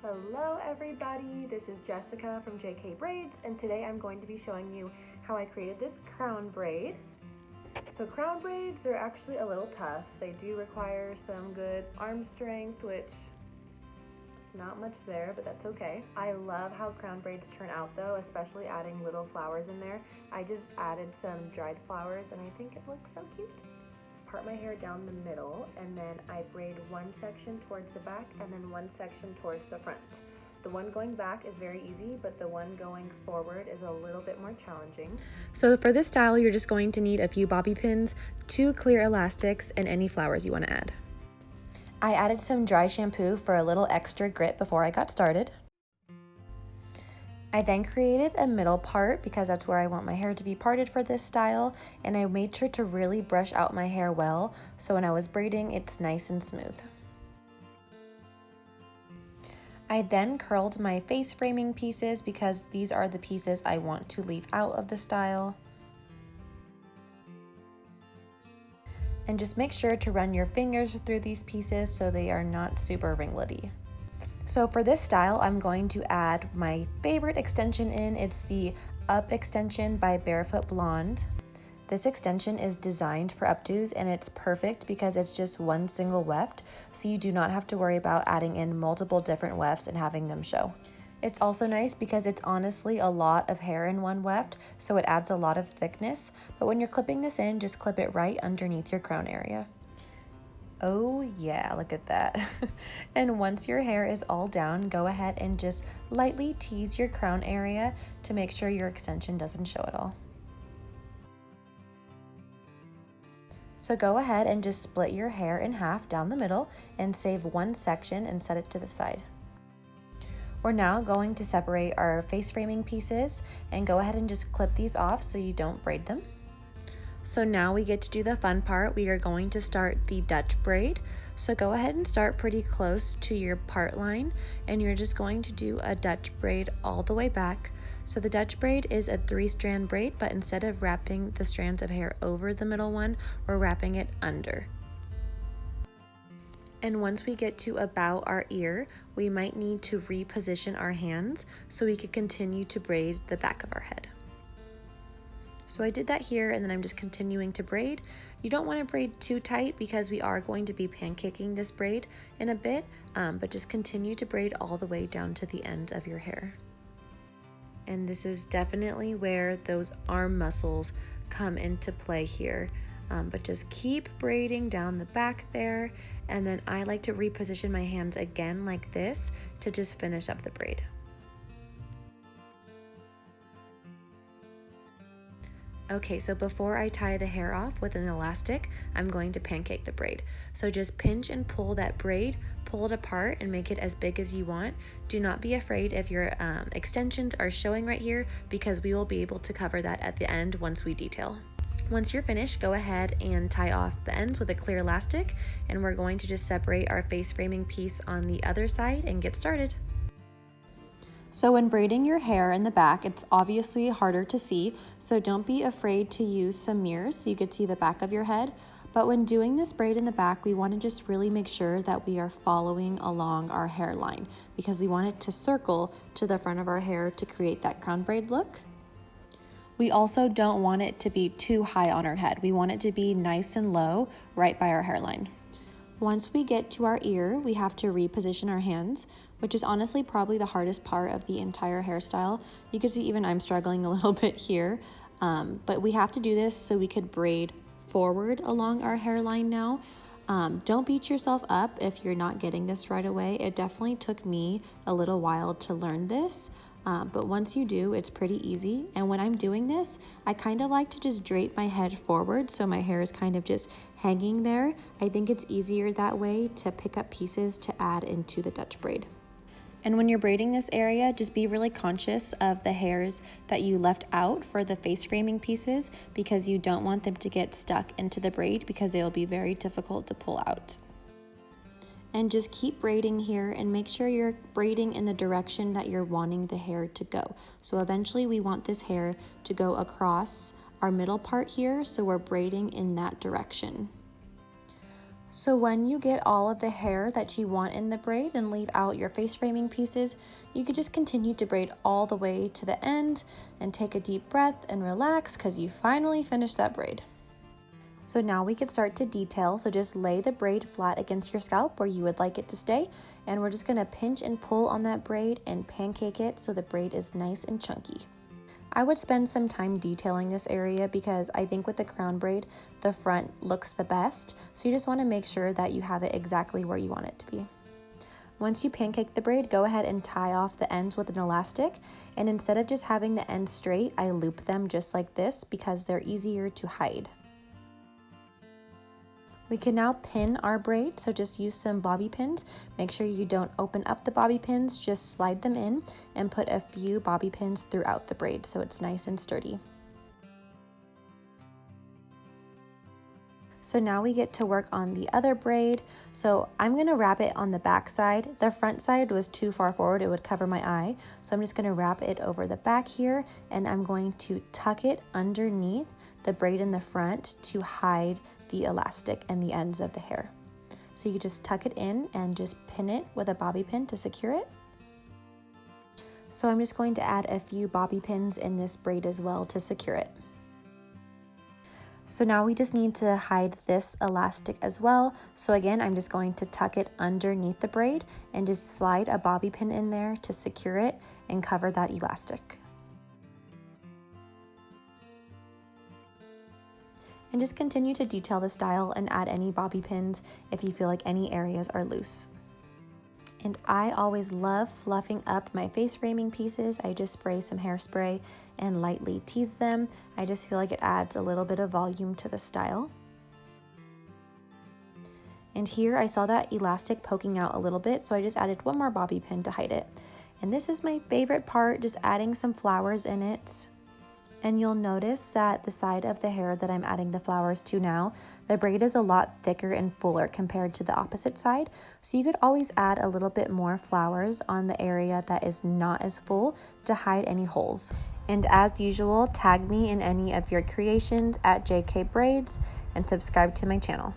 Hello everybody, this is Jessica from JK Braids, and today I'm going to be showing you how I created this crown braid. So crown braids are actually a little tough. They do require some good arm strength, which not much there, but that's okay. I love how crown braids turn out though, especially adding little flowers in there. I just added some dried flowers and I think it looks so cute. Part my hair down the middle, and then I braid one section towards the back and then one section towards the front. The one going back is very easy, but the one going forward is a little bit more challenging. So for this style, you're just going to need a few bobby pins, 2 clear elastics, and any flowers you want to add. I added some dry shampoo for a little extra grit before I got started. I then created a middle part because that's where I want my hair to be parted for this style, and I made sure to really brush out my hair well so when I was braiding it's nice and smooth. I then curled my face framing pieces because these are the pieces I want to leave out of the style. And just make sure to run your fingers through these pieces so they are not super ringlety. So for this style, I'm going to add my favorite extension in. It's the Up extension by Barefoot Blonde. This extension is designed for updos and it's perfect because it's just one single weft, so you do not have to worry about adding in multiple different wefts and having them show. It's also nice because it's honestly a lot of hair in one weft, so it adds a lot of thickness, but when you're clipping this in, just clip it right underneath your crown area. Oh yeah, look at that. And once your hair is all down, go ahead and just lightly tease your crown area to make sure your extension doesn't show at all. So go ahead and just split your hair in half down the middle and save one section and set it to the side. We're now going to separate our face framing pieces and go ahead and just clip these off so you don't braid them. So now we get to do the fun part. We are going to start the Dutch braid. So go ahead and start pretty close to your part line, and you're just going to do a Dutch braid all the way back. So the Dutch braid is a 3-strand braid, but instead of wrapping the strands of hair over the middle one, we're wrapping it under. And once we get to about our ear, we might need to reposition our hands so we can continue to braid the back of our head. So I did that here, and then I'm just continuing to braid. You don't want to braid too tight because we are going to be pancaking this braid in a bit, but just continue to braid all the way down to the end of your hair. And this is definitely where those arm muscles come into play here. But just keep braiding down the back there, and then I like to reposition my hands again like this to just finish up the braid. Okay, so before I tie the hair off with an elastic, I'm going to pancake the braid. So just pinch and pull that braid, pull it apart and make it as big as you want. Do not be afraid if your extensions are showing right here because we will be able to cover that at the end once we detail. Once you're finished, go ahead and tie off the ends with a clear elastic, and we're going to just separate our face framing piece on the other side and get started. So when braiding your hair in the back, it's obviously harder to see, so don't be afraid to use some mirrors so you could see the back of your head. But when doing this braid in the back, we want to just really make sure that we are following along our hairline because we want it to circle to the front of our hair to create that crown braid look. We also don't want it to be too high on our head. We want it to be nice and low right by our hairline. Once we get to our ear, we have to reposition our hands, which is honestly probably the hardest part of the entire hairstyle. You can see even I'm struggling a little bit here, but we have to do this so we could braid forward along our hairline now. Don't beat yourself up if you're not getting this right away. It definitely took me a little while to learn this, but once you do, it's pretty easy. And when I'm doing this, I kind of like to just drape my head forward so my hair is kind of just hanging there. I think it's easier that way to pick up pieces to add into the Dutch braid. And when you're braiding this area, just be really conscious of the hairs that you left out for the face framing pieces because you don't want them to get stuck into the braid because they will be very difficult to pull out. And just keep braiding here and make sure you're braiding in the direction that you're wanting the hair to go. So eventually we want this hair to go across our middle part here, so we're braiding in that direction. So when you get all of the hair that you want in the braid and leave out your face framing pieces, you could just continue to braid all the way to the end and take a deep breath and relax because you finally finished that braid. So now we could start to detail. So just lay the braid flat against your scalp where you would like it to stay, and we're just gonna pinch and pull on that braid and pancake it so the braid is nice and chunky. I would spend some time detailing this area because I think with the crown braid, the front looks the best. So you just want to make sure that you have it exactly where you want it to be. Once you pancake the braid, go ahead and tie off the ends with an elastic. And instead of just having the ends straight, I loop them just like this because they're easier to hide. We can now pin our braid, so just use some bobby pins. Make sure you don't open up the bobby pins, just slide them in and put a few bobby pins throughout the braid so it's nice and sturdy. So now we get to work on the other braid. So I'm gonna wrap it on the back side. The front side was too far forward, it would cover my eye. So I'm just gonna wrap it over the back here, and I'm going to tuck it underneath the braid in the front to hide the elastic and the ends of the hair. So you just tuck it in and just pin it with a bobby pin to secure it. So I'm just going to add a few bobby pins in this braid as well to secure it. So now we just need to hide this elastic as well. So again, I'm just going to tuck it underneath the braid and just slide a bobby pin in there to secure it and cover that elastic. And just continue to detail the style and add any bobby pins if you feel like any areas are loose. And I always love fluffing up my face framing pieces. I just spray some hairspray and lightly tease them. I just feel like it adds a little bit of volume to the style. And here I saw that elastic poking out a little bit, so I just added one more bobby pin to hide it. And this is my favorite part, just adding some flowers in it. And you'll notice that the side of the hair that I'm adding the flowers to now, the braid is a lot thicker and fuller compared to the opposite side. So you could always add a little bit more flowers on the area that is not as full to hide any holes. And as usual, tag me in any of your creations at JK Braids and subscribe to my channel.